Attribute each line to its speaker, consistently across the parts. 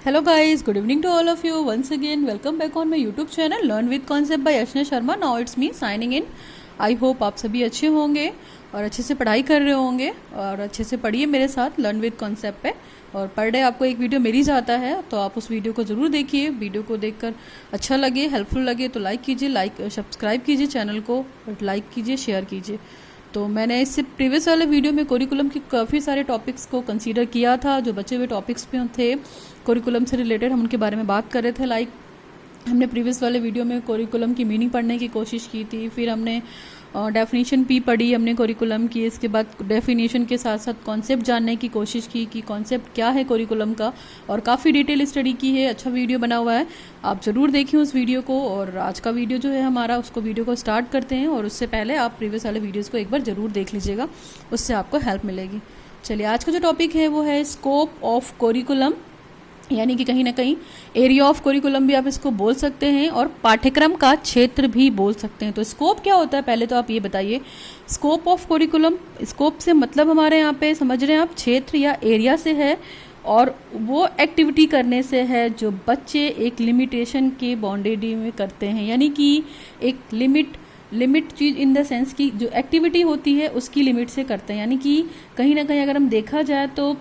Speaker 1: Hello guys, good evening to all of you. Once again, welcome back on my YouTube channel Learn with Concept by Ashna Sharma. Now it's me signing in. I hope आप सभी अच्छे होंगे और अच्छे से पढ़ाई कर रहे होंगे और अच्छे से पढ़िए मेरे साथ लर्न विद कॉन्सेप्ट पे। और पर डे आपको एक वीडियो मेरी जाता है तो आप उस वीडियो को ज़रूर देखिए। वीडियो को देखकर अच्छा लगे, हेल्पफुल लगे तो लाइक कीजिए, सब्सक्राइब कीजिए चैनल को, लाइक कीजिए, शेयर कीजिए। तो मैंने इससे प्रीवियस वाले वीडियो में कोरिकुलम की काफ़ी सारे टॉपिक्स को कंसीडर किया था, जो बचे हुए टॉपिक्स पे थे कोरिकुलम से रिलेटेड, हम उनके बारे में बात कर रहे थे। लाइक हमने प्रीवियस वाले वीडियो में कोरिकुलम की मीनिंग पढ़ने की कोशिश की थी, फिर हमने डेफिनेशन भी पढ़ी हमने कोरिकुलम की। इसके बाद डेफिनेशन के साथ साथ कॉन्सेप्ट जानने की कोशिश की कि कॉन्सेप्ट क्या है कोरिकुलम का, और काफ़ी डिटेल स्टडी की है। अच्छा वीडियो बना हुआ है, आप ज़रूर देखिए उस वीडियो को। और आज का वीडियो जो है हमारा, उसको वीडियो को स्टार्ट करते हैं। और उससे पहले आप प्रीवियस वाले वीडियोज़ को एक बार ज़रूर देख लीजिएगा, उससे आपको हेल्प मिलेगी। चलिए, आज का जो टॉपिक है वो है स्कोप ऑफ कोरिकुलम, यानी कि कहीं ना कहीं एरिया ऑफ कोरिकुलम भी आप इसको बोल सकते हैं और पाठ्यक्रम का क्षेत्र भी बोल सकते हैं। तो स्कोप क्या होता है, पहले तो आप ये बताइए। स्कोप ऑफ कोरिकुलम, स्कोप से मतलब हमारे यहाँ पे समझ रहे हैं आप, क्षेत्र या एरिया से है, और वो एक्टिविटी करने से है जो बच्चे एक लिमिटेशन के बाउंड्री में करते हैं, यानी कि एक limit cheese in the sense की जो एक्टिविटी होती है उसकी लिमिट से करते हैं। यानी कि कहीं ना कहीं अगर हम देखा जाए तो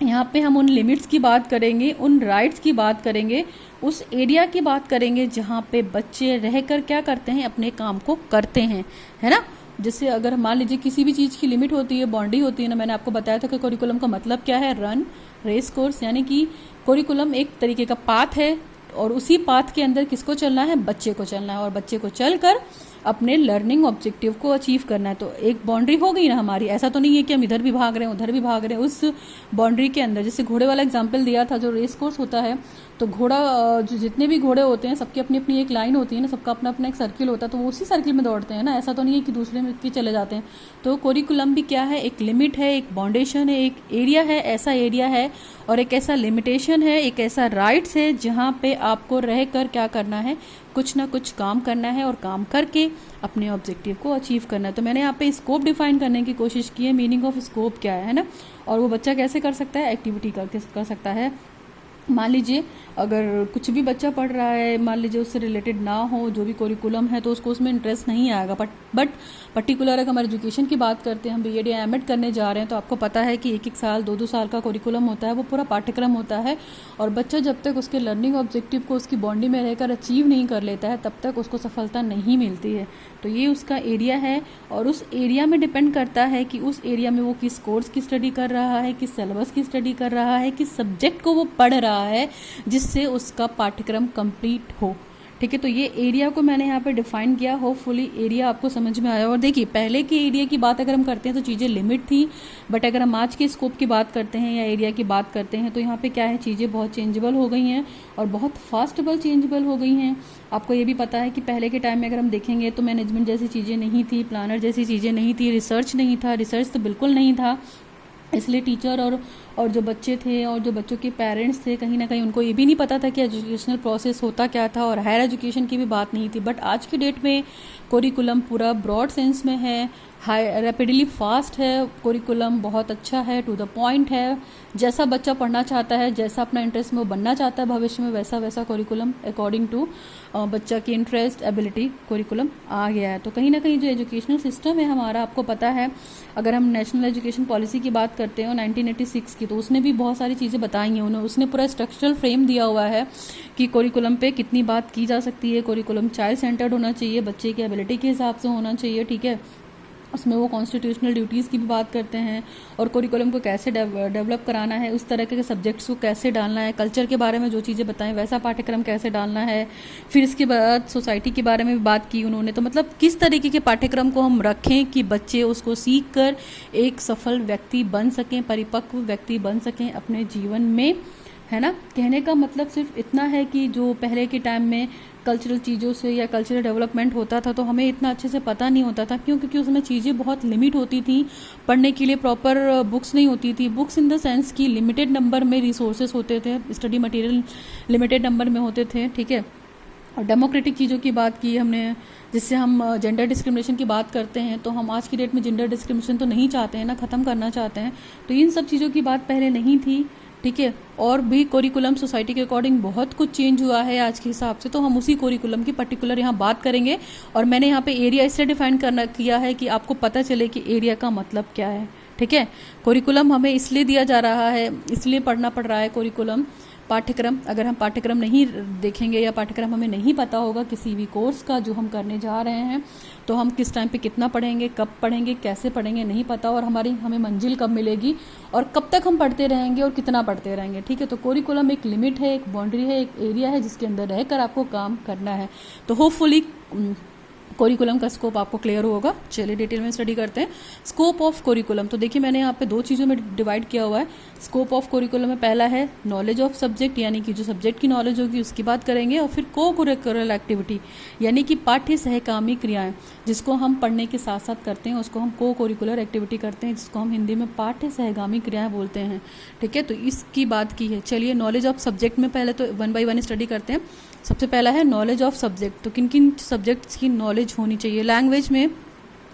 Speaker 1: यहाँ पे हम उन लिमिट्स की बात करेंगे, उन राइट्स की बात करेंगे, उस एरिया की बात करेंगे जहाँ पे बच्चे रहकर क्या करते हैं, अपने काम को करते हैं, है ना। जैसे अगर मान लीजिए किसी भी चीज़ की लिमिट होती है, बाउंड्री होती है ना, मैंने आपको बताया था कि कोरिकुलम का मतलब क्या है, रन रेस कोर्स, यानी कि कोरिकुलम एक तरीके का पाथ है और उसी पाथ के अंदर किसको चलना है, बच्चे को चलना है, और बच्चे को चलकर अपने लर्निंग ऑब्जेक्टिव को अचीव करना है। तो एक बाउंड्री हो गई ना हमारी, ऐसा तो नहीं है कि हम इधर भी भाग रहे हैं उधर भी भाग रहे हैं, उस बाउंड्री के अंदर। जैसे घोड़े वाला एग्जांपल दिया था, जो रेस कोर्स होता है, तो घोड़ा जो जितने भी घोड़े होते हैं सबकी अपनी अपनी एक लाइन होती है ना, सबका अपना अपना एक सर्किल होता है, तो वो उसी सर्किल में दौड़ते हैं ना, ऐसा तो नहीं है कि दूसरे में के चले जाते हैं। तो कोरिकुलम भी क्या है, एक लिमिट है, एक बाउंडेशन है, एक एरिया है, ऐसा एरिया है और एक ऐसा लिमिटेशन है, एक ऐसा राइट्स है जहाँ पे आपको रह कर क्या करना है, कुछ ना कुछ काम करना है और काम करके अपने ऑब्जेक्टिव को अचीव करना है। तो मैंने यहाँ पे स्कोप डिफाइन करने की कोशिश की है, मीनिंग ऑफ स्कोप क्या है ना, और वो बच्चा कैसे कर सकता है, एक्टिविटी करके कर सकता है। मान लीजिए अगर कुछ भी बच्चा पढ़ रहा है, मान लीजिए उससे रिलेटेड ना हो जो भी कोरिकुलम है, तो उसको उसमें इंटरेस्ट नहीं आएगा। बट पर्टिकुलर अगर हम एजुकेशन की बात करते हैं, हम बीएड या एमएड करने जा रहे हैं, तो आपको पता है कि 1-1 साल 2-2 साल का कोरिकुलम होता है, वो पूरा पाठ्यक्रम होता है। और बच्चा जब तक उसके लर्निंग ऑब्जेक्टिव को उसकी बाउंड्री में रहकर अचीव नहीं कर लेता है, तब तक उसको सफलता नहीं मिलती है। तो ये उसका एरिया है, और उस एरिया में डिपेंड करता है कि उस एरिया में वो किस कोर्स की स्टडी कर रहा है, किस सिलेबस की स्टडी कर रहा है, किस सब्जेक्ट को वो पढ़ रहा है जिससे उसका पाठ्यक्रम कंप्लीट हो। ठीक है, तो ये एरिया को मैंने यहाँ पे डिफाइन किया। होपफुली एरिया आपको समझ में आया। और देखिए, पहले के एरिया की बात अगर हम करते हैं तो चीज़ें लिमिट थी, बट अगर हम आज के स्कोप की बात करते हैं या एरिया की बात करते हैं तो यहाँ पे क्या है, चीज़ें बहुत चेंजेबल हो गई हैं और बहुत फास्टेबल चेंजेबल हो गई हैं। आपको ये भी पता है कि पहले के टाइम में अगर हम देखेंगे तो मैनेजमेंट जैसी चीज़ें नहीं थी, प्लानर जैसी चीज़ें नहीं थी, रिसर्च नहीं था, रिसर्च तो बिल्कुल नहीं था। इसलिए टीचर और जो बच्चे थे और जो बच्चों के पेरेंट्स थे, कहीं ना कहीं उनको ये भी नहीं पता था कि एजुकेशनल प्रोसेस होता क्या था, और हायर एजुकेशन की भी बात नहीं थी। बट आज की डेट में कोरिकुलम पूरा ब्रॉड सेंस में है, हाई रैपिडली फास्ट है, कोरिकुलम बहुत अच्छा है, टू द पॉइंट है। जैसा बच्चा पढ़ना चाहता है, जैसा अपना इंटरेस्ट में वो बनना चाहता है भविष्य में, वैसा वैसा कोरिकुलम अकॉर्डिंग टू बच्चा की इंटरेस्ट एबिलिटी कोरिकुलम आ गया है। तो कहीं ना कहीं जो एजुकेशनल सिस्टम है हमारा, आपको पता है, अगर हम नेशनल एजुकेशन पॉलिसी की बात करते हैं 1986 की, तो उसने भी बहुत सारी चीज़ें बताई हैं। उसने पूरा स्ट्रक्चरल फ्रेम दिया हुआ है कि कोरिकुलम पे कितनी बात की जा सकती है। कोरिकुलम चाइल्ड सेंटर्ड होना चाहिए, बच्चे की एबिलिटी के हिसाब से होना चाहिए। ठीक है, उसमें वो कॉन्स्टिट्यूशनल ड्यूटीज़ की भी बात करते हैं, और कोरिकुलम को कैसे डेवलप कराना है, उस तरह के सब्जेक्ट्स को कैसे डालना है, कल्चर के बारे में जो चीज़ें बताएं वैसा पाठ्यक्रम कैसे डालना है। फिर इसके बाद सोसाइटी के बारे में भी बात की उन्होंने। तो मतलब किस तरीके के पाठ्यक्रम को हम रखें कि बच्चे उसको सीख कर एक सफल व्यक्ति बन सकें, परिपक्व व्यक्ति बन सकें अपने जीवन में, है ना। कहने का मतलब सिर्फ इतना है कि जो पहले के टाइम में कल्चरल चीज़ों से या कल्चरल डेवलपमेंट होता था तो हमें इतना अच्छे से पता नहीं होता था। क्यों? क्योंकि उसमें चीज़ें बहुत लिमिट होती थी, पढ़ने के लिए प्रॉपर बुक्स नहीं होती थी। बुक्स इन द सेंस की लिमिटेड नंबर में रिसोर्सेज होते थे, स्टडी मटेरियल लिमिटेड नंबर में होते थे। ठीक है, और डेमोक्रेटिक चीज़ों की बात की हमने, जिससे हम जेंडर डिस्क्रिमिनेशन की बात करते हैं, तो हम आज की डेट में जेंडर डिस्क्रिमिनेशन तो नहीं चाहते हैं ना, ख़त्म करना चाहते हैं। तो इन सब चीज़ों की बात पहले नहीं थी, ठीक है। और भी कोरिकुलम सोसाइटी के अकॉर्डिंग बहुत कुछ चेंज हुआ है आज के हिसाब से, तो हम उसी कोरिकुलम की पर्टिकुलर यहाँ बात करेंगे। और मैंने यहाँ पे एरिया इसलिए डिफाइन करना किया है कि आपको पता चले कि एरिया का मतलब क्या है, ठीक है। कोरिकुलम हमें इसलिए दिया जा रहा है, इसलिए पढ़ना पड़ रहा है कोरिकुलम, पाठ्यक्रम। अगर हम पाठ्यक्रम नहीं देखेंगे या पाठ्यक्रम हमें नहीं पता होगा किसी भी कोर्स का जो हम करने जा रहे हैं, तो हम किस टाइम पे कितना पढ़ेंगे, कब पढ़ेंगे, कैसे पढ़ेंगे, नहीं पता, और हमें मंजिल कब मिलेगी और कब तक हम पढ़ते रहेंगे और कितना पढ़ते रहेंगे, ठीक है। तो कोरिकुलम एक लिमिट है, एक बाउंड्री है, एक एरिया है जिसके अंदर रहकर आपको काम करना है। तो होपफुली कोरिकुलम का स्कोप आपको क्लियर होगा। चलिए डिटेल में स्टडी करते हैं। स्कोप ऑफ कोरिकुलम, तो देखिए मैंने यहाँ पे दो चीज़ों में डिवाइड किया हुआ है। स्कोप ऑफ कोरिकुलम में पहला है नॉलेज ऑफ सब्जेक्ट, यानी कि जो सब्जेक्ट की नॉलेज होगी उसकी बात करेंगे, और फिर को करिकुलर एक्टिविटी यानी कि पाठ्य सहकामी क्रियाएं, जिसको हम पढ़ने के साथ साथ करते हैं उसको हम को करिकुलर एक्टिविटी करते हैं, जिसको हम हिंदी में पाठ्य सहगामी क्रियाएं बोलते हैं, ठीक है। तो इसकी बात की है। चलिए नॉलेज ऑफ सब्जेक्ट में पहले तो 1 बाय 1 स्टडी करते हैं। सबसे पहला है नॉलेज ऑफ सब्जेक्ट, तो किन किन सब्जेक्ट्स की नॉलेज होनी चाहिए। लैंग्वेज में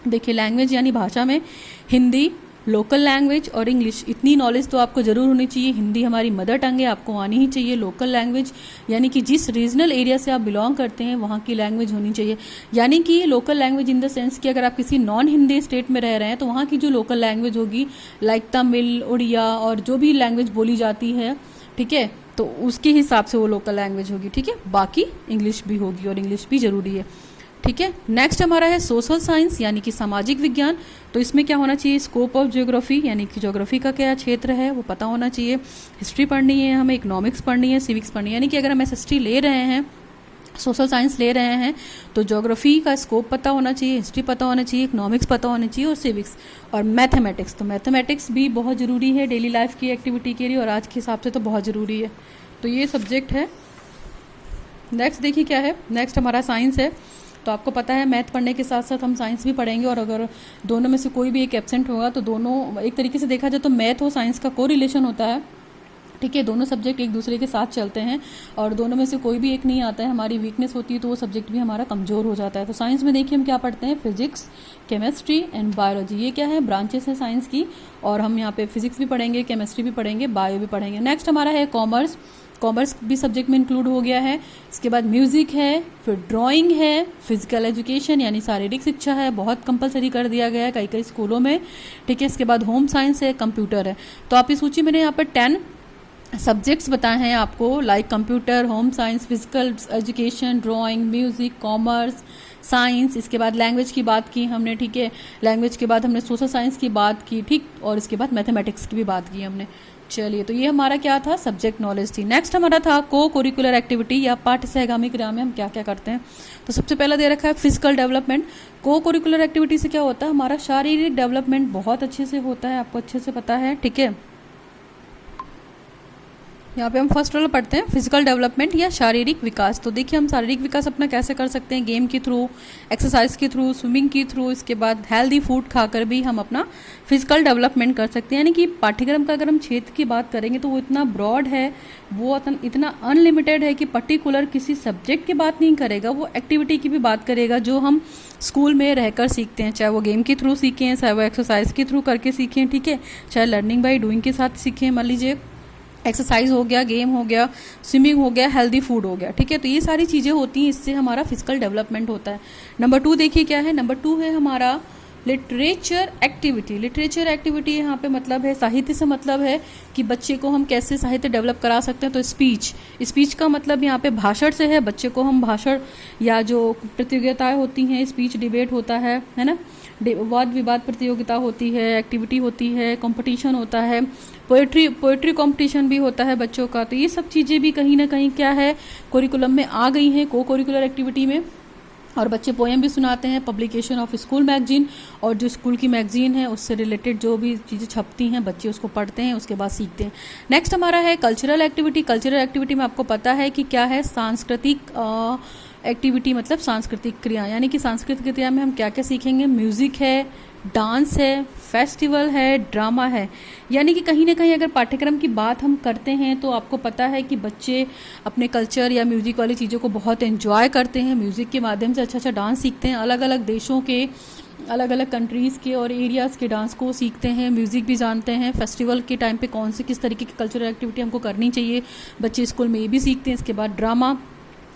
Speaker 1: देखिए, लैंग्वेज यानी भाषा में हिंदी, लोकल लैंग्वेज और इंग्लिश, इतनी नॉलेज तो आपको ज़रूर होनी चाहिए। हिंदी हमारी मदर टंग है, आपको आनी ही चाहिए। लोकल लैंग्वेज यानी कि जिस रीजनल एरिया से आप बिलोंग करते हैं वहाँ की लैंग्वेज होनी चाहिए, यानी कि local language in the sense कि अगर आप किसी नॉन हिंदी स्टेट में रह रहे हैं तो वहाँ की जो लोकल लैंग्वेज होगी, लाइक तमिल, उड़िया और जो भी लैंग्वेज बोली जाती है, ठीक है, तो उसके हिसाब से वो लोकल लैंग्वेज होगी, ठीक है। बाकी इंग्लिश भी होगी और इंग्लिश भी ज़रूरी है, ठीक है। नेक्स्ट हमारा है सोशल साइंस यानी कि सामाजिक विज्ञान, तो इसमें क्या होना चाहिए, स्कोप ऑफ ज्योग्राफी यानी कि ज्योग्राफी का क्या क्षेत्र है वो पता होना चाहिए। हिस्ट्री पढ़नी है हमें, इकोनॉमिक्स पढ़नी है, सिविक्स पढ़नी है, यानी कि अगर हम एसएसटी ले रहे हैं, सोशल साइंस ले रहे हैं, तो ज्योग्राफी का स्कोप पता होना चाहिए, हिस्ट्री पता होना चाहिए, इकोनॉमिक्स पता होना चाहिए और सिविक्स और मैथमेटिक्स। तो मैथमेटिक्स भी बहुत ज़रूरी है डेली लाइफ की एक्टिविटी के लिए और आज के हिसाब से तो बहुत ज़रूरी है। तो ये सब्जेक्ट है। नेक्स्ट देखिए क्या है, नेक्स्ट हमारा साइंस है। तो आपको पता है मैथ पढ़ने के साथ साथ हम साइंस भी पढ़ेंगे, और अगर दोनों में से कोई भी एक एब्सेंट होगा तो दोनों, एक तरीके से देखा जाए तो मैथ और साइंस का कोरिलेशन होता है, ठीक है। दोनों सब्जेक्ट एक दूसरे के साथ चलते हैं और दोनों में से कोई भी एक नहीं आता है, हमारी वीकनेस होती है तो वो सब्जेक्ट भी हमारा कमज़ोर हो जाता है। तो साइंस में देखिए हम क्या पढ़ते हैं, फिजिक्स, केमिस्ट्री एंड बायोलॉजी, ये क्या है, ब्रांचेस हैं साइंस की, और हम यहाँ पे फिजिक्स भी पढ़ेंगे, केमिस्ट्री भी पढ़ेंगे, बायो भी पढ़ेंगे। नेक्स्ट हमारा है कॉमर्स, कॉमर्स भी सब्जेक्ट में इंक्लूड हो गया है। इसके बाद म्यूज़िक है, फिर ड्राइंग है, फिजिकल एजुकेशन यानी शारीरिक शिक्षा है, बहुत कंपलसरी कर दिया गया है कई कई स्कूलों में, ठीक है। इसके बाद होम साइंस है, कंप्यूटर है। तो आप इस सूची मैंने यहाँ पर 10 सब्जेक्ट्स बताए हैं आपको, like computer, home science, physical education, drawing, music, commerce, science. इसके बाद लैंग्वेज की बात की हमने, ठीक है। लैंग्वेज के बाद हमने सोशल साइंस की बात की, ठीक, और इसके बाद मैथमेटिक्स की भी बात की हमने। चलिए, तो ये हमारा क्या था, सब्जेक्ट नॉलेज थी। नेक्स्ट हमारा था को करिकुलर एक्टिविटी या पाठ्य सहगामी क्रिया में हम क्या क्या करते हैं। तो सबसे पहला दे रखा है फिजिकल डेवलपमेंट। को करिकुलर एक्टिविटी से क्या होता है, हमारा शारीरिक डेवलपमेंट बहुत अच्छे से होता है, आपको अच्छे से पता है, ठीक है। यहाँ पे हम फर्स्ट वाला पढ़ते हैं फिजिकल डेवलपमेंट या शारीरिक विकास। तो देखिए हम शारीरिक विकास अपना कैसे कर सकते हैं, गेम के थ्रू, एक्सरसाइज के थ्रू, स्विमिंग के थ्रू, इसके बाद हेल्दी फूड खाकर भी हम अपना फिजिकल डेवलपमेंट कर सकते हैं। यानी कि पाठ्यक्रम का अगर हम क्षेत्र की बात करेंगे तो वो इतना ब्रॉड है, वो इतना अनलिमिटेड है कि पर्टिकुलर किसी सब्जेक्ट की बात नहीं करेगा, वो एक्टिविटी की भी बात करेगा जो हम स्कूल में रहकर सीखते हैं, चाहे वो गेम के थ्रू सीखें, चाहे वो एक्सरसाइज के थ्रू करके सीखें, ठीक है, चाहे लर्निंग बाई डूइंग के साथ सीखें। मान लीजिए एक्सरसाइज हो गया, गेम हो गया, स्विमिंग हो गया, हेल्दी फूड हो गया, ठीक है। तो ये सारी चीज़ें होती हैं, इससे हमारा फिजिकल डेवलपमेंट होता है। नंबर 2 देखिए क्या है, नंबर 2 है हमारा लिटरेचर एक्टिविटी। लिटरेचर एक्टिविटी यहाँ पे मतलब है, साहित्य से मतलब है कि बच्चे को हम कैसे साहित्य डेवलप करा सकते हैं। तो स्पीच का मतलब यहाँ पे भाषण से है, बच्चे को हम भाषण या जो प्रतियोगिताएं होती हैं, स्पीच डिबेट होता है ना, वाद विवाद प्रतियोगिता होती है, एक्टिविटी होती है, कंपटीशन होता है, पोएट्री कंपटीशन भी होता है बच्चों का। तो ये सब चीज़ें भी कहीं ना कहीं क्या है, करिकुलम में आ गई हैं, को करिकुलर एक्टिविटी में। और बच्चे पोएम भी सुनाते हैं, पब्लिकेशन ऑफ स्कूल मैगजीन, और जो स्कूल की मैगजीन है उससे रिलेटेड जो भी चीज़ें छपती हैं बच्चे उसको पढ़ते हैं, उसके बाद सीखते हैं। नेक्स्ट हमारा है कल्चरल एक्टिविटी। कल्चरल एक्टिविटी में आपको पता है कि क्या है, सांस्कृतिक एक्टिविटी मतलब सांस्कृतिक क्रिया, यानी कि सांस्कृतिक क्रिया में हम क्या क्या सीखेंगे, म्यूज़िक है, डांस है, फेस्टिवल है, ड्रामा है। यानी कि कहीं ना कहीं अगर पाठ्यक्रम की बात हम करते हैं तो आपको पता है कि बच्चे अपने कल्चर या म्यूज़िक वाली चीज़ों को बहुत एंजॉय करते हैं, म्यूज़िक के माध्यम से अच्छा अच्छा डांस सीखते हैं, अलग अलग देशों के अलग अलग कंट्रीज़ के और एरियाज़ के डांस को सीखते हैं, म्यूज़िक भी जानते हैं, फेस्टिवल के टाइम पे कौन से किस तरीके की कल्चरल एक्टिविटी हमको करनी चाहिए, बच्चे स्कूल में ये भी सीखते हैं। इसके बाद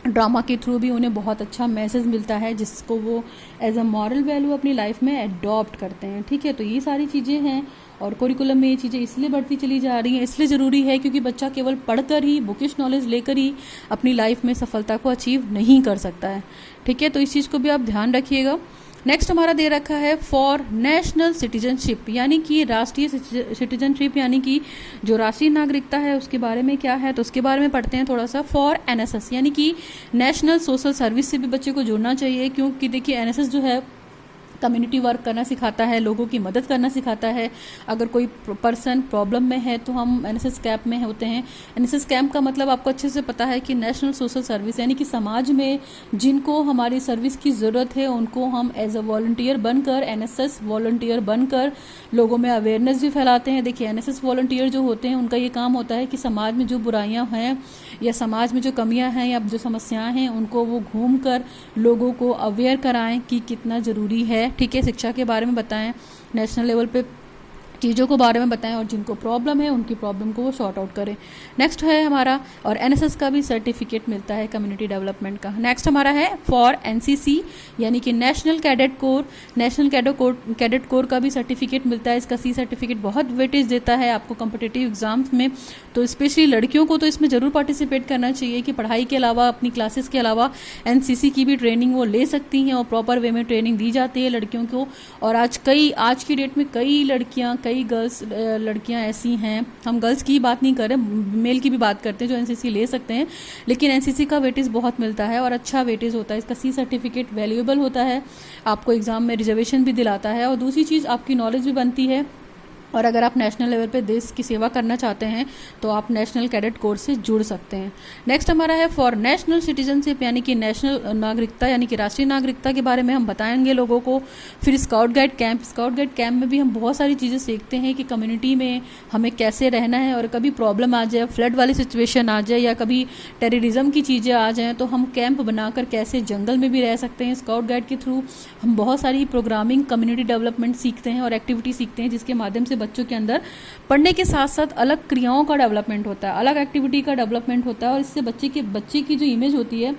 Speaker 1: ड्रामा के थ्रू भी उन्हें बहुत अच्छा मैसेज मिलता है जिसको वो एज अ मॉरल वैल्यू अपनी लाइफ में अडॉप्ट करते हैं। ठीक है, तो ये सारी चीज़ें हैं और करिकुलम में ये चीज़ें इसलिए बढ़ती चली जा रही हैं, इसलिए ज़रूरी है क्योंकि बच्चा केवल पढ़कर ही, बुकिश नॉलेज लेकर ही अपनी लाइफ में सफलता को अचीव नहीं कर सकता है। ठीक है, तो इस चीज़ को भी आप ध्यान रखिएगा। नेक्स्ट हमारा दे रखा है फॉर नेशनल सिटीजनशिप, यानी कि राष्ट्रीय सिटीजनशिप, यानी कि जो राष्ट्रीय नागरिकता है उसके बारे में क्या है, तो उसके बारे में पढ़ते हैं थोड़ा सा। फॉर एनएसएस, यानी कि नेशनल सोशल सर्विस से भी बच्चे को जुड़ना चाहिए, क्योंकि देखिए एनएसएस जो है कम्युनिटी वर्क करना सिखाता है, लोगों की मदद करना सिखाता है। अगर कोई पर्सन प्रॉब्लम में है तो हम एनएसएस कैंप में होते हैं। एनएसएस कैंप का मतलब आपको अच्छे से पता है कि नेशनल सोशल सर्विस, यानी कि समाज में जिनको हमारी सर्विस की ज़रूरत है उनको हम एज अ वॉलंटियर बनकर, एनएसएस वॉलंटियर बनकर लोगों में अवेयरनेस भी फैलाते हैं। देखिए एनएसएस वॉलंटियर जो होते हैं उनका ये काम होता है कि समाज में जो बुराइयां हैं या समाज में जो कमियां हैं या जो समस्याएं हैं उनको वो घूम कर लोगों को अवेयर कराएं कि कितना ज़रूरी है। ठीक है, शिक्षा के बारे में बताएं, नेशनल लेवल पे चीज़ों को बारे में बताएं और जिनको प्रॉब्लम है उनकी प्रॉब्लम को वो सॉर्ट आउट करें। नेक्स्ट है हमारा, और एनएसएस का भी सर्टिफिकेट मिलता है कम्युनिटी डेवलपमेंट का। नेक्स्ट हमारा है फॉर एनसीसी, यानी कि national cadet corps. National cadet corps का भी सर्टिफिकेट मिलता है। इसका सी सर्टिफिकेट बहुत वेटेज देता है आपको कॉम्पिटिटिव एग्जाम्स में, तो स्पेशली लड़कियों को तो इसमें ज़रूर पार्टिसिपेट करना चाहिए कि पढ़ाई के अलावा, अपनी क्लासेस के अलावा एनसीसी की भी ट्रेनिंग वो ले सकती हैं और प्रॉपर वे में ट्रेनिंग दी जाती है लड़कियों को। और आज की डेट में कई गर्ल्स लड़कियां ऐसी हैं, हम गर्ल्स की बात नहीं कर रहे, मेल की भी बात करते हैं जो एनसीसी ले सकते हैं, लेकिन एनसीसी का वेटेज बहुत मिलता है और अच्छा वेटेज होता है। इसका सी सर्टिफिकेट वैल्यूएबल होता है, आपको एग्जाम में रिजर्वेशन भी दिलाता है और दूसरी चीज़ आपकी नॉलेज भी बनती है। और अगर आप नेशनल लेवल पे देश की सेवा करना चाहते हैं तो आप नेशनल कैडेट कोर से जुड़ सकते हैं। नेक्स्ट हमारा है फॉर नेशनल सिटीजनशिप, यानी कि नेशनल नागरिकता, यानी कि राष्ट्रीय नागरिकता के बारे में हम बताएंगे लोगों को। फिर स्काउट गाइड कैंप में भी हम बहुत सारी चीज़ें सीखते हैं कि कम्युनिटी में हमें कैसे रहना है, और कभी प्रॉब्लम आ जाए, फ्लड वाली सिचुएशन आ जाए या कभी टेररिज्म की चीज़ें आ जाएँ तो हम कैंप बनाकर कैसे जंगल में भी रह सकते हैं। स्काउट गाइड के थ्रू हम बहुत सारी प्रोग्रामिंग, कम्युनिटी डेवलपमेंट सीखते हैं और एक्टिविटी सीखते हैं जिसके माध्यम से बच्चों के अंदर पढ़ने के साथ साथ अलग क्रियाओं का डेवलपमेंट होता है, अलग एक्टिविटी का डेवलपमेंट होता है और इससे बच्चे की जो इमेज होती है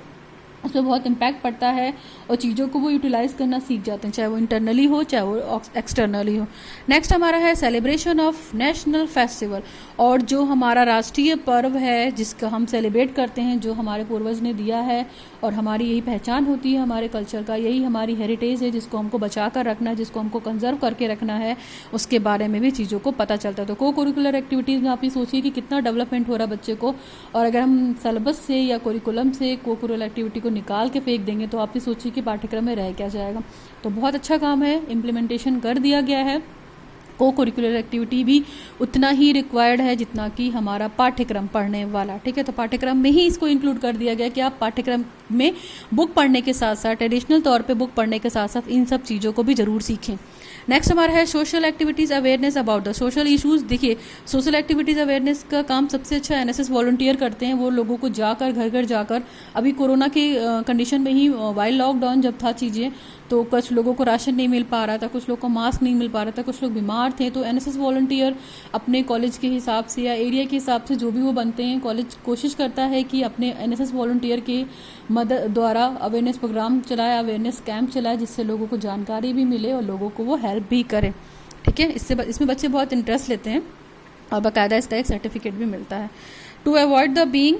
Speaker 1: उस पर बहुत इम्पैक्ट पड़ता है और चीज़ों को वो यूटिलाइज करना सीख जाते हैं, चाहे वो इंटरनली हो चाहे वो एक्सटर्नली हो। नेक्स्ट हमारा है सेलिब्रेशन ऑफ नेशनल फेस्टिवल, और जो हमारा राष्ट्रीय पर्व है जिसका हम सेलिब्रेट करते हैं, जो हमारे पूर्वज ने दिया है और हमारी यही पहचान होती है हमारे कल्चर का, यही हमारी हेरिटेज है जिसको हमको बचा कर रखना है, जिसको हमको कंजर्व करके रखना है, उसके बारे में भी चीज़ों को पता चलता है। तो को करिकुलर एक्टिविटीज़ में आप ये सोचिए कि कितना डेवलपमेंट हो रहा है बच्चे को, और अगर हम सिलेबस से या करिकुलम से को करिकुलर एक्टिविटी को निकाल के फेंक देंगे तो आप ये सोचिए कि पाठ्यक्रम में रह क्या जाएगा। तो बहुत अच्छा काम है, इम्प्लीमेंटेशन कर दिया गया है। को करिकुलर एक्टिविटी भी उतना ही रिक्वायर्ड है जितना कि हमारा पाठ्यक्रम पढ़ने वाला। ठीक है, तो पाठ्यक्रम में ही इसको इंक्लूड कर दिया गया कि आप पाठ्यक्रम में बुक पढ़ने के साथ साथ, ट्रेडिशनल तौर पे बुक पढ़ने के साथ साथ इन सब चीज़ों को भी ज़रूर सीखें। नेक्स्ट हमारा है social activities awareness about the social issues. देखिए सोशल एक्टिविटीज़ अवेयरनेस का काम सबसे अच्छा एनएसएस वॉलंटियर करते हैं। वो लोगों को जाकर घर घर जाकर, अभी कोरोना के कंडीशन में ही वाइल लॉकडाउन जब था चीज़ें, तो कुछ लोगों को राशन नहीं मिल पा रहा था, कुछ लोगों को मास्क नहीं मिल पा रहा था, कुछ लोग बीमार थे, तो एनएसएस वॉलंटियर अपने कॉलेज के हिसाब से या एरिया के हिसाब से जो भी वो बनते हैं, कॉलेज कोशिश करता है कि अपने एनएसएस वॉलंटियर के मदद द्वारा अवेयरनेस प्रोग्राम चलाए, अवेयरनेस कैंप चलाए, जिससे लोगों को जानकारी भी मिले और लोगों को वो हेल्प भी करें। ठीक है, इसमें बच्चे बहुत इंटरेस्ट लेते हैं और बाकायदा इसका एक सर्टिफिकेट भी मिलता है। To avoid the being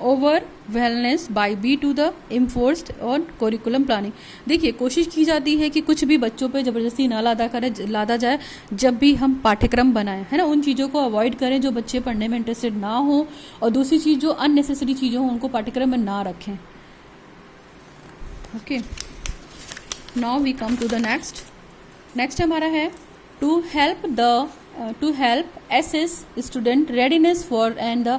Speaker 1: over wellness by be to the enforced और कोरिकुलम प्लानिंग। देखिए कोशिश की जाती है कि कुछ भी बच्चों पे ज़बरदस्ती ना लादा जाए जब भी हम पाठ्यक्रम बनाएं, है ना। उन चीज़ों को अवॉइड करें जो बच्चे पढ़ने में इंटरेस्टेड ना हो, और दूसरी चीज़ जो अननेसेसरी चीज़ें हों उनको पाठ्यक्रम में ना रखें। Okay, now we come to the next हमारा है to help assess student readiness for and the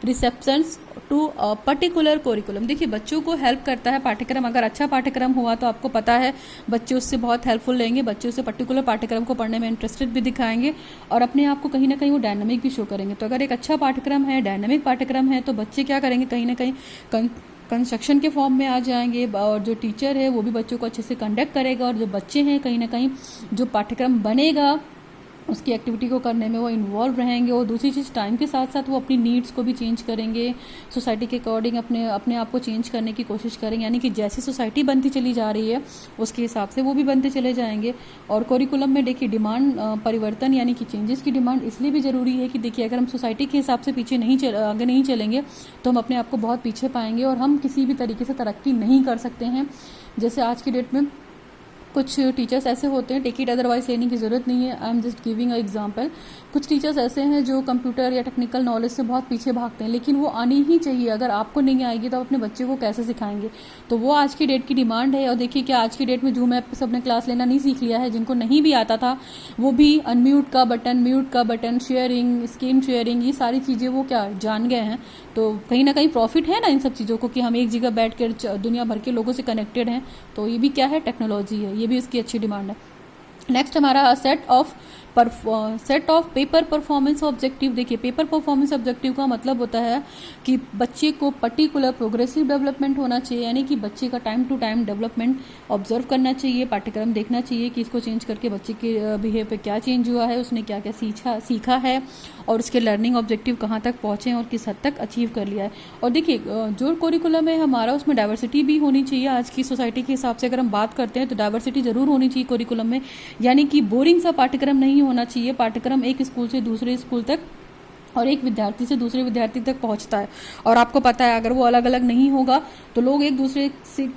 Speaker 1: receptions to a particular curriculum। देखिए बच्चों को हेल्प करता है पाठ्यक्रम। अगर अच्छा पाठ्यक्रम हुआ तो आपको पता है बच्चे उससे बहुत हेल्पफुल लेंगे, बच्चे उससे पर्टिकुलर पाठ्यक्रम को पढ़ने में इंटरेस्टेड भी दिखाएंगे और अपने आप को कहीं ना कहीं वो डायनामिक भी शो करेंगे। तो अगर एक अच्छा पाठ्यक्रम है, डायनामिक पाठ्यक्रम है, तो बच्चे क्या करेंगे, कहीं ना कहीं कंस्ट्रक्शन के फॉर्म में आ जाएंगे, और जो टीचर है वो भी बच्चों को अच्छे से कंडक्ट करेगा, और जो बच्चे हैं कहीं ना कहीं जो पाठ्यक्रम बनेगा उसकी एक्टिविटी को करने में वो इन्वॉल्व रहेंगे। और दूसरी चीज़, टाइम के साथ साथ वो अपनी नीड्स को भी चेंज करेंगे, सोसाइटी के अकॉर्डिंग अपने आप को चेंज करने की कोशिश करेंगे, यानी कि जैसी सोसाइटी बनती चली जा रही है उसके हिसाब से वो भी बनते चले जाएंगे। और करिकुलम में देखिए डिमांड परिवर्तन यानी कि चेंजेस की डिमांड इसलिए भी ज़रूरी है कि देखिए अगर हम सोसाइटी के हिसाब से आगे नहीं चलेंगे तो हम अपने आप को बहुत पीछे पाएंगे और हम किसी भी तरीके से तरक्की नहीं कर सकते हैं। जैसे आज की डेट में कुछ टीचर्स ऐसे होते हैं, टेक इट अदरवाइज लेने की ज़रूरत नहीं है, I am just giving a example. कुछ टीचर्स ऐसे हैं जो कंप्यूटर या टेक्निकल नॉलेज से बहुत पीछे भागते हैं, लेकिन वो आनी ही चाहिए। अगर आपको नहीं आएगी तो आप अपने बच्चे को कैसे सिखाएंगे? तो वो आज की डेट की डिमांड है। और देखिए क्या आज की डेट में जूम ऐप पे सबने क्लास लेना नहीं सीख लिया है। जिनको नहीं भी आता था वो भी अनम्यूट का बटन, म्यूट का बटन, शेयरिंग, स्क्रीन शेयरिंग, ये सारी चीज़ें वो क्या जान गए हैं। तो कहीं ना कहीं प्रॉफिट है ना इन सब चीज़ों को कि हम एक जगह बैठ कर दुनिया भर के लोगों से कनेक्टेड हैं। तो ये भी क्या है, टेक्नोलॉजी है, ये भी इसकी अच्छी डिमांड है। नेक्स्ट हमारा set of paper performance objective. देखिए पेपर परफॉर्मेंस ऑब्जेक्टिव का मतलब होता है कि बच्चे को पर्टिकुलर प्रोग्रेसिव डेवलपमेंट होना चाहिए, यानी कि बच्चे का time to time development observe करना चाहिए, पाठ्यक्रम देखना चाहिए कि इसको चेंज करके बच्चे के बिहेव पे क्या चेंज हुआ है, उसने क्या क्या सीखा है और उसके लर्निंग ऑब्जेक्टिव कहाँ तक पहुँचे और किस हद तक अचीव कर लिया है। और देखिए जो करिकुलम है हमारा उसमें डाइवर्सिटी भी होनी चाहिए। आज की सोसाइटी के हिसाब से अगर हम बात करते हैं तो डाइवर्सिटी जरूर होनी चाहिए करिकुलम में, यानी कि बोरिंग सा पाठ्यक्रम नहीं होना चाहिए। पाठ्यक्रम एक स्कूल से दूसरे स्कूल तक और एक विद्यार्थी से दूसरे विद्यार्थी तक पहुंचता है, और आपको पता है अगर वो अलग अलग नहीं होगा तो लोग एक दूसरे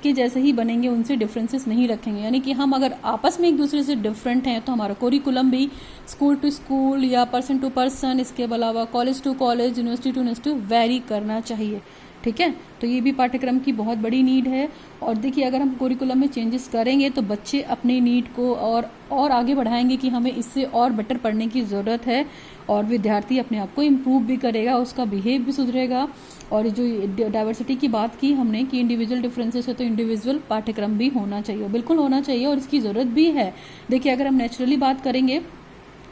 Speaker 1: के जैसे ही बनेंगे, उनसे डिफरेंसेस नहीं रखेंगे। यानी कि हम अगर आपस में एक दूसरे से डिफरेंट हैं तो हमारा करिकुलम भी स्कूल टू स्कूल या पर्सन टू पर्सन, इसके अलावा college to college, university to university vary करना चाहिए। ठीक है, तो ये भी पाठ्यक्रम की बहुत बड़ी नीड है। और देखिए अगर हम करिकुलम में चेंजेस करेंगे तो बच्चे अपनी नीड को और आगे बढ़ाएंगे कि हमें इससे और बेटर पढ़ने की ज़रूरत है, और विद्यार्थी अपने आप को इम्प्रूव भी करेगा, उसका बिहेव भी सुधरेगा। और जो डाइवर्सिटी की बात की हमने कि इंडिविजुअल डिफरेंसेस है तो इंडिविजुअल पाठ्यक्रम भी होना चाहिए, बिल्कुल होना चाहिए, और इसकी ज़रूरत भी है। देखिए अगर हम नेचुरली बात करेंगे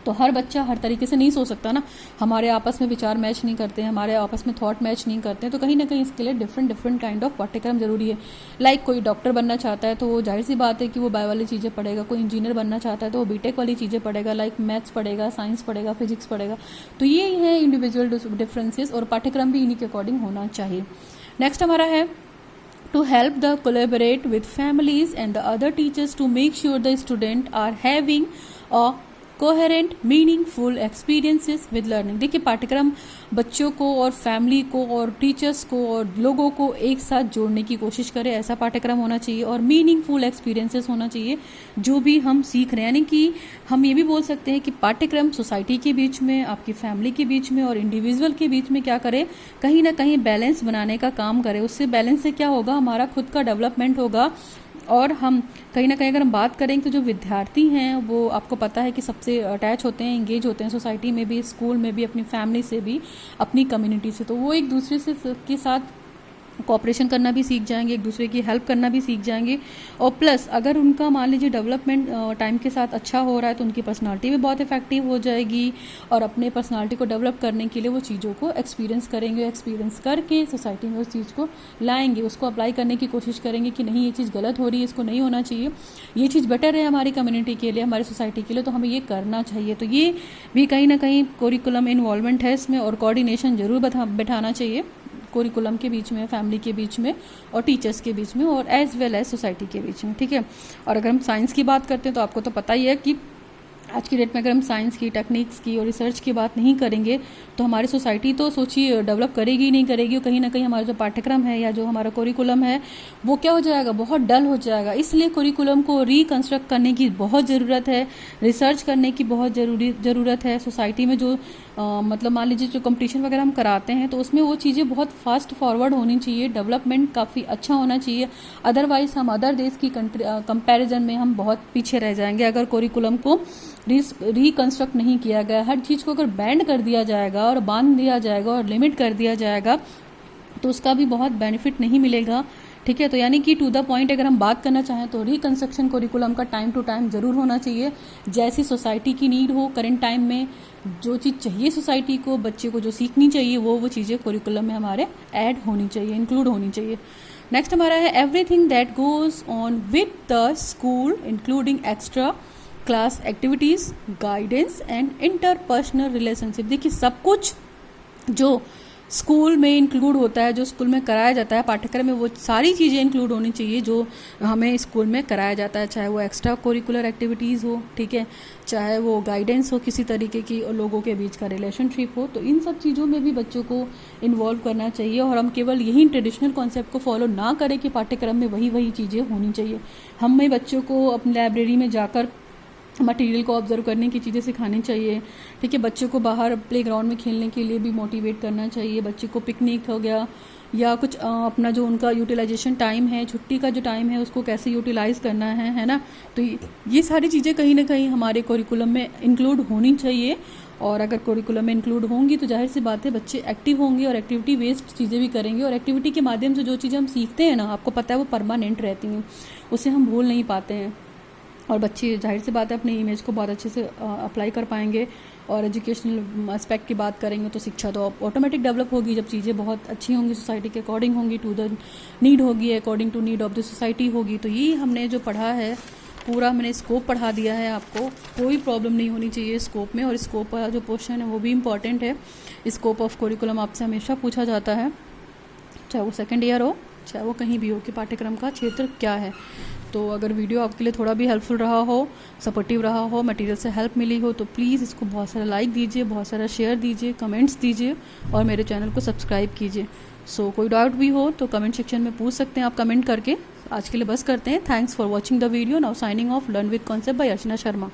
Speaker 1: तो हर बच्चा हर तरीके से नहीं सोच सकता ना, हमारे आपस में विचार मैच नहीं करते हैं, हमारे आपस में थॉट मैच नहीं करते हैं, तो कहीं ना कहीं इसके लिए डिफरेंट काइंड ऑफ पाठ्यक्रम जरूरी है। लाइक कोई डॉक्टर बनना चाहता है तो वो जाहिर सी बात है कि वो बायो वाली चीज़ें पढ़ेगा, कोई इंजीनियर बनना चाहता है तो वो बीटेक वाली चीज़ें पढ़ेगा, लाइक मैथ्स पढ़ेगा, साइंस पढ़ेगा, फिजिक्स पढ़ेगा। तो ये है इंडिविजुअल डिफरेंसेस, और पाठ्यक्रम भी इन्हीं के अकॉर्डिंग होना चाहिए। नेक्स्ट हमारा है to help the collaborate with families and the other teachers to make sure the student are having a coherent meaningful experiences with learning. देखिए पाठ्यक्रम बच्चों को और फैमिली को और टीचर्स को और लोगों को एक साथ जोड़ने की कोशिश करे, ऐसा पाठ्यक्रम होना चाहिए। और मीनिंगफुल एक्सपीरियंसेस होना चाहिए जो भी हम सीख रहे हैं, यानी कि हम ये भी बोल सकते हैं कि पाठ्यक्रम सोसाइटी के बीच में, आपकी फैमिली के बीच में और इंडिविजुअल के बीच में क्या करे, कहीं ना कहीं बैलेंस बनाने का काम करे। उससे बैलेंस से क्या होगा, हमारा खुद का डेवलपमेंट होगा। और हम कहीं ना कहीं अगर हम बात करें तो जो विद्यार्थी हैं वो आपको पता है कि सबसे अटैच होते हैं, एंगेज होते हैं सोसाइटी में भी, स्कूल में भी, अपनी फैमिली से भी, अपनी कम्युनिटी से। तो वो एक दूसरे से के साथ कोऑपरेशन करना भी सीख जाएंगे, एक दूसरे की हेल्प करना भी सीख जाएंगे। और प्लस अगर उनका मान लीजिए डेवलपमेंट टाइम के साथ अच्छा हो रहा है तो उनकी पर्सनालिटी भी बहुत इफेक्टिव हो जाएगी, और अपने पर्सनालिटी को डेवलप करने के लिए वो चीज़ों को एक्सपीरियंस करेंगे, एक्सपीरियंस करके सोसाइटी में उस चीज़ को लाएंगे, उसको अप्लाई करने की कोशिश करेंगे कि नहीं ये चीज़ गलत हो रही है, इसको नहीं होना चाहिए, ये चीज़ बेटर है हमारी कम्युनिटी के लिए, हमारी सोसाइटी के लिए, तो हमें ये करना चाहिए। तो ये भी कहीं ना कहीं करिकुलम इन्वॉल्वमेंट है इसमें, और कोऑर्डिनेशन जरूर बैठाना चाहिए करिकुलम के बीच में, फैमिली के बीच में और टीचर्स के बीच में, और एज वेल एज सोसाइटी के बीच में। ठीक है, और अगर हम साइंस की बात करते हैं तो आपको तो पता ही है कि आज की डेट में अगर हम साइंस की, टेक्निक्स की और रिसर्च की बात नहीं करेंगे तो हमारी सोसाइटी तो सोचिए डेवलप करेगी ही नहीं करेगी, और कहीं ना कहीं हमारा जो पाठ्यक्रम है या जो हमारा करिकुलम है वो क्या हो जाएगा, बहुत डल हो जाएगा। इसलिए करिकुलम को रिकंस्ट्रक्ट करने की बहुत ज़रूरत है, रिसर्च करने की बहुत ज़रूरत है। सोसाइटी में जो मतलब मान लीजिए जो कंपटीशन वगैरह हम कराते हैं तो उसमें वो चीज़ें बहुत फास्ट फॉरवर्ड होनी चाहिए, डेवलपमेंट काफ़ी अच्छा होना चाहिए, अदरवाइज हम अदर देश की कंपैरिजन में हम बहुत पीछे रह जाएंगे अगर करिकुलम को रिकंस्ट्रक्ट नहीं किया गया। हर चीज़ को अगर बैंड कर दिया जाएगा और बांध दिया जाएगा और लिमिट कर दिया जाएगा तो उसका भी बहुत बेनिफिट नहीं मिलेगा ठीक है। तो यानी कि टू द पॉइंट अगर हम बात करना चाहें तो रिकंस्ट्रक्शन करिकुलम का टाइम टू टाइम ज़रूर होना चाहिए। जैसी सोसाइटी की नीड हो करंट टाइम में, जो चीज़ चाहिए सोसाइटी को, बच्चे को जो सीखनी चाहिए वो चीज़ें करिकुलम में हमारे ऐड होनी चाहिए, इंक्लूड होनी चाहिए। नेक्स्ट हमारा है everything that goes on with the school including extra class activities, guidance and interpersonal relationship. देखिए सब कुछ जो स्कूल में इंक्लूड होता है, जो स्कूल में कराया जाता है पाठ्यक्रम में, वो सारी चीज़ें इंक्लूड होनी चाहिए जो हमें स्कूल में कराया जाता है, चाहे वो एक्स्ट्रा कोरिकुलर एक्टिविटीज़ हो, ठीक है, चाहे वो गाइडेंस हो किसी तरीके की, और लोगों के बीच का रिलेशनशिप हो। तो इन सब चीज़ों में भी बच्चों को इन्वॉल्व करना चाहिए और हम केवल यही ट्रेडिशनल कॉन्सेप्ट को फॉलो ना करें कि पाठ्यक्रम में वही चीज़ें होनी चाहिए। हमें बच्चों को अपनी लाइब्रेरी में जाकर मटेरियल को ऑब्जर्व करने की चीज़ें सिखानी चाहिए, ठीक है। बच्चों को बाहर प्लेग्राउंड में खेलने के लिए भी मोटिवेट करना चाहिए। बच्चे को पिकनिक हो गया या कुछ अपना जो उनका यूटिलाइजेशन टाइम है, छुट्टी का जो टाइम है, उसको कैसे यूटिलाइज करना है ना। तो ये सारी चीज़ें कहीं ना कहीं हमारे करिकुलम में इंक्लूड होनी चाहिए। और अगर करिकुलम में इंक्लूड होंगी तो जाहिर सी बात है बच्चे एक्टिव होंगे और एक्टिविटी बेस्ड चीज़ें भी करेंगे। और एक्टिविटी के माध्यम से जो चीज़ें हम सीखते हैं ना, आपको पता है वो परमानेंट रहती हैं, उसे हम भूल नहीं पाते हैं। और बच्चे जाहिर सी बात है अपनी इमेज को बहुत अच्छे से अप्लाई कर पाएंगे। और एजुकेशनल एस्पेक्ट की बात करेंगे तो शिक्षा तो ऑटोमेटिक डेवलप होगी जब चीज़ें बहुत अच्छी होंगी, सोसाइटी के अकॉर्डिंग होंगी, टू द नीड होगी, according to need of the society होगी। तो ये हमने जो पढ़ा है पूरा मैंने स्कोप पढ़ा दिया है आपको, कोई प्रॉब्लम नहीं होनी चाहिए स्कोप में। और स्कोप का जो पोर्शन है वो भी इम्पॉर्टेंट है। स्कोप ऑफ करिकुलम आपसे हमेशा पूछा जाता है, चाहे वो सेकेंड ईयर हो चाहे वो कहीं भी हो, कि पाठ्यक्रम का क्षेत्र क्या है। तो अगर वीडियो आपके लिए थोड़ा भी हेल्पफुल रहा हो, सपोर्टिव रहा हो, मटेरियल से हेल्प मिली हो, तो प्लीज़ इसको बहुत सारा लाइक दीजिए, बहुत सारा शेयर दीजिए, कमेंट्स दीजिए और मेरे चैनल को सब्सक्राइब कीजिए। सो कोई डाउट भी हो तो कमेंट सेक्शन में पूछ सकते हैं आप कमेंट करके। आज के लिए बस करते हैं। Thanks for watching the video. Now signing off, learn with concept bye Archana Sharma.